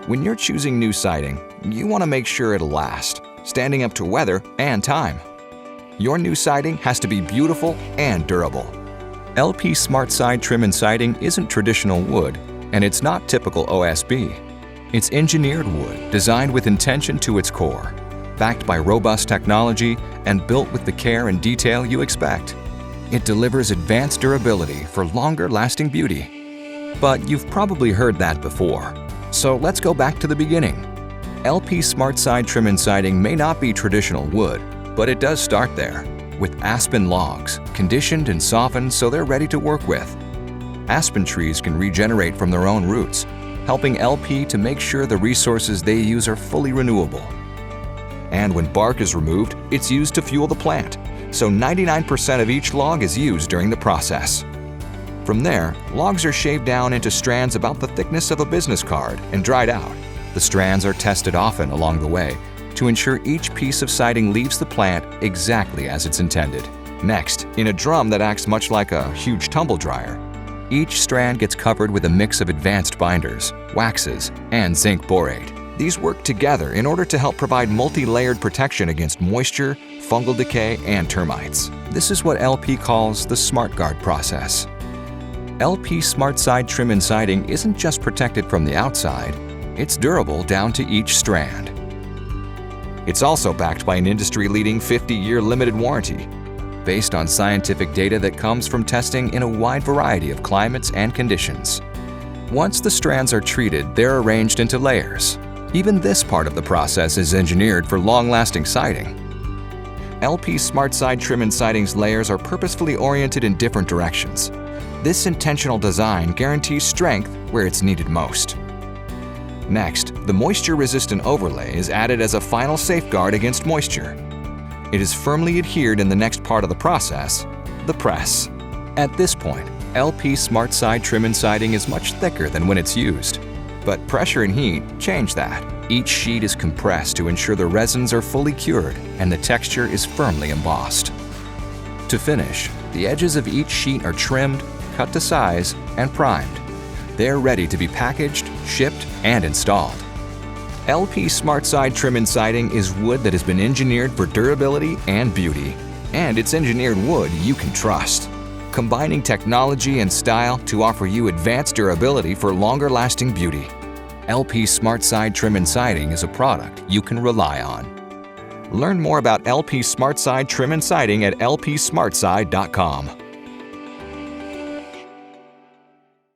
When you're choosing new siding, you want to make sure it'll last, standing up to weather and time. Your new siding has to be beautiful and durable. LP SmartSide Trim Siding isn't traditional wood, and it's not typical OSB. It's engineered wood designed with intention to its core, backed by robust technology and built with the care and detail you expect. It delivers advanced durability for longer-lasting beauty. But you've probably heard that before, so let's go back to the beginning. LP SmartSide Trim Siding may not be traditional wood, but it does start there, with aspen logs, conditioned and softened so they're ready to work with. Aspen trees can regenerate from their own roots, helping LP to make sure the resources they use are fully renewable. And when bark is removed, it's used to fuel the plant, so 99% of each log is used during the process. From there, logs are shaved down into strands about the thickness of a business card and dried out. The strands are tested often along the way to ensure each piece of siding leaves the plant exactly as it's intended. Next, in a drum that acts much like a huge tumble dryer, each strand gets covered with a mix of advanced binders, waxes, and zinc borate. These work together in order to help provide multi-layered protection against moisture, fungal decay, and termites. This is what LP calls the SmartGuard process. LP SmartSide Trim Siding isn't just protected from the outside, it's durable down to each strand. It's also backed by an industry-leading 50-year limited warranty, based on scientific data that comes from testing in a wide variety of climates and conditions. Once the strands are treated, they're arranged into layers. Even this part of the process is engineered for long-lasting siding. LP SmartSide Trim Siding's layers are purposefully oriented in different directions. This intentional design guarantees strength where it's needed most. Next, the moisture-resistant overlay is added as a final safeguard against moisture. It is firmly adhered in the next part of the process, the press. At this point, LP SmartSide Trim Siding is much thicker than when it's used. But pressure and heat change that. Each sheet is compressed to ensure the resins are fully cured and the texture is firmly embossed. To finish, the edges of each sheet are trimmed, cut to size, and primed. They're ready to be packaged, shipped, and installed. LP SmartSide Trim Siding is wood that has been engineered for durability and beauty. And it's engineered wood you can trust, combining technology and style to offer you advanced durability for longer-lasting beauty. LP SmartSide Trim Siding is a product you can rely on. Learn more about LP SmartSide Trim Siding at lpsmartside.com.